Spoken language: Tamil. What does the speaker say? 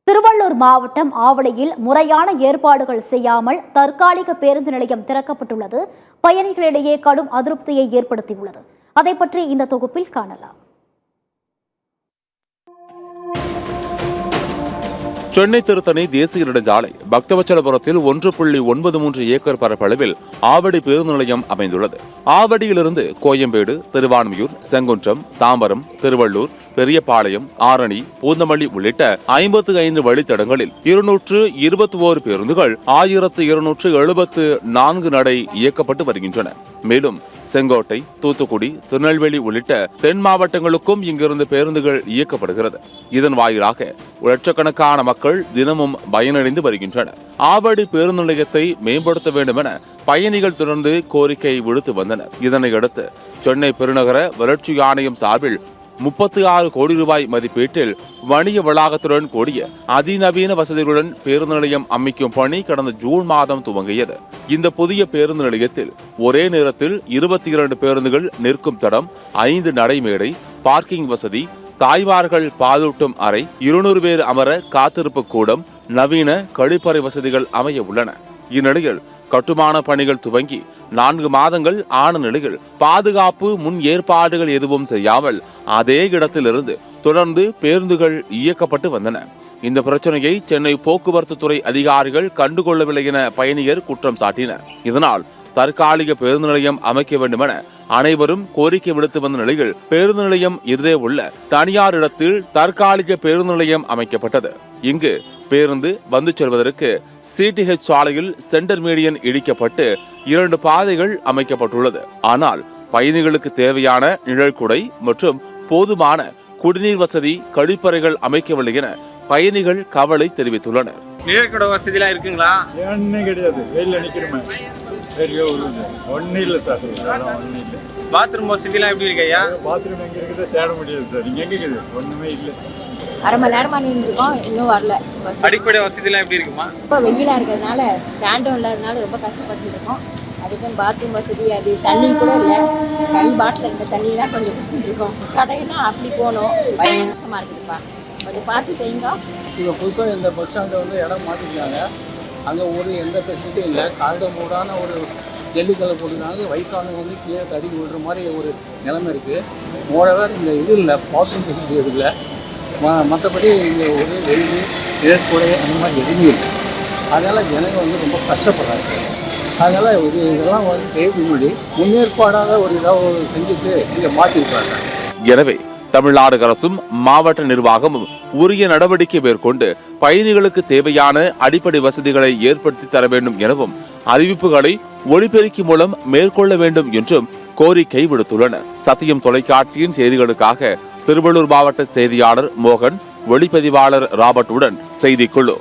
திருவள்ளூர் மாவட்டம் ஆவடியில் முறையான ஏற்பாடுகள் செய்யாமல் தற்காலிக பேருந்து நிலையம் திறக்கப்பட்டுள்ளது பயணிகளிடையே கடும் அதிருப்தியை ஏற்படுத்தியுள்ளது. அதை பற்றி இந்த தொகுப்பில் காணலாம். சென்னை திருத்தணி தேசிய நெடுஞ்சாலை பக்தவச்சலபுரத்தில் 1.93 ஏக்கர் பரப்பளவில் ஆவடி பேருந்து நிலையம் அமைந்துள்ளது. ஆவடியிலிருந்து கோயம்பேடு, திருவான்மியூர், செங்குன்றம், தாம்பரம், திருவள்ளூர், பெரியபாளையம், ஆரணி, பூந்தமல்லி உள்ளிட்ட 55 வழித்தடங்களில் 221 பேருந்துகள் 1274 நடை இயக்கப்பட்டு வருகின்றன. மேலும் செங்கோட்டை, தூத்துக்குடி, திருநெல்வேலி உள்ளிட்ட தென் மாவட்டங்களுக்கும் இங்கிருந்து பேருந்துகள் இயக்கப்படுகிறது. இதன் வாயிலாக லட்சக்கணக்கான மக்கள் தினமும் பயனடைந்து வருகின்றனர். ஆவடி பேருந்து நிலையத்தை மேம்படுத்த வேண்டும் என பயணிகள் தொடர்ந்து கோரிக்கை விடுத்து வந்தனர். இதனையடுத்து சென்னை பெருநகர வளர்ச்சி ஆணையம் சார்பில் 36 கோடி ரூபாய் மதிப்பீட்டில் வணிக வளாகத்துடன் கூடிய அதிநவீன வசதிகளுடன் பேருந்து நிலையம் அமைக்கும் பணி கடந்த ஜூன் மாதம் துவங்கியது. இந்த புதிய பேருந்து நிலையத்தில் ஒரே நேரத்தில் 22 பேருந்துகள் நிற்கும் தடம், 5 நடைமேடை, பார்க்கிங் வசதி, தாய்மார்கள் பாலூட்டும் அறை, 200 பேர் அமர காத்திருப்பு கூடம், நவீன கழிப்பறை வசதிகள் அமைய உள்ளன. இந்நிலையில் கட்டுமான பணிகள் துவங்கி 4 மாதங்கள் ஆன நிலையில் பாதுகாப்பு முன் ஏற்பாடுகள் எதுவும் செய்யாமல் அதே இடத்திலிருந்து தொடர்ந்து பேருந்துகள் இயக்கப்பட்டு வந்தன. இந்த பிரச்சனையை சென்னை போக்குவரத்து துறை அதிகாரிகள் கண்டுகொள்ளவில்லை என பயணியர் குற்றம் சாட்டினர். இதனால் தற்காலிக பேருந்து நிலையம் அமைக்க வேண்டும் என அனைவரும் கோரிக்கை விடுத்து வந்த நிலையில் பேருந்து நிலையம் எதிரே உள்ள தனியார் இடத்தில் தற்காலிக பேருந்து நிலையம் அமைக்கப்பட்டது. இங்கு பேருந்து வந்து செல்வதற்கு சிடிஹெச் சாலையில் சென்டர் மீடியன் இடிக்கப்பட்டு 2 பாதைகள் அமைக்கப்பட்டுள்ளது. ஆனால் பயணிகளுக்கு தேவையான நிழற்குடை மற்றும் போதுமான குடிநீர் வசதி, கழிப்பறைகள் அமைக்கவில்லை என பயணிகள் கவலை தெரிவித்துள்ளனர். நிழற்குடை வசதிலாம் இருக்குங்களா? ஒன்றும் கிடையாது. வெயில்ல நிக்கிறோமே. ஒன்றும் இல்லை சார். பாத்ரூம் வசதிலாம் எப்படி இருக்கு ஐயா? பாத்ரூம் எங்க இருக்குது தேட முடியாது சார். இங்க எங்க இருக்குது? ஒண்ணுமே இல்லை. அரை மணி நேரமா நின்றுருக்கோம், இன்னும் வரல. அடிப்படை வசதிலாம் எப்படி இருக்குமா? இப்போ வெயிலாக இருக்கிறதுனால ஸ்டாண்டும் இல்லாதனால ரொம்ப கஷ்டப்பட்டு இருக்கோம். அதுக்கும் பாத்ரூம் வசதி, அது தண்ணி கூட இல்லை. பாட்டில் இருந்த தண்ணி தான் கொஞ்சம் குடிச்சிட்டு இருக்கோம். கடையினா அப்படி போகணும், பயங்கரமாக இருக்குதுப்பா. கொஞ்சம் பார்த்து செய்யுங்க. இப்போ புதுசாக இந்த பஸ் ஸ்டாண்டை இடம் மாற்றிருக்காங்க. அங்கே எந்த ஃபெசிலிட்டியும் இல்லை. காரிட மூடான ஜல்லிக்கல்லை போட்டுருக்காங்க. வயசானவங்க கீழே தடுக்கி விடுற மாதிரி ஒரு நிலைமை இருக்குது. மோரோவர் இந்த இது இல்லை, பாத்ரூம் ஃபெசிலிட்டி எதுவும் இல்லை. மற்றபடி இங்கே வெயில், நிழற்குடை அந்த மாதிரி எதுவுமே இல்லை. அதனால் ஜனங்கள் ரொம்ப கஷ்டப்படுறாங்க. அதனால் இதெல்லாம் செய்யறதுக்கு முன்னாடி முன்னேற்பாடாக ஏதாவது செஞ்சுட்டு இங்கே மாற்றிருக்காங்க. எனவே தமிழ்நாடு அரசும் மாவட்ட நிர்வாகமும் உரிய நடவடிக்கை மேற்கொண்டு பயணிகளுக்கு தேவையான அடிப்படை வசதிகளை ஏற்படுத்தி தர வேண்டும் எனவும் அறிவிப்புகளை ஒலிபெருக்கி மூலம் மேற்கொள்ள வேண்டும் என்றும் கோரிக்கை விடுத்துள்ளனர். சத்தியம் தொலைக்காட்சியின் செய்திகளுக்காக திருவள்ளூர் மாவட்ட செய்தியாளர் மோகன், ஒளிப்பதிவாளர் ராபர்ட் உடன் செய்திக்குழு.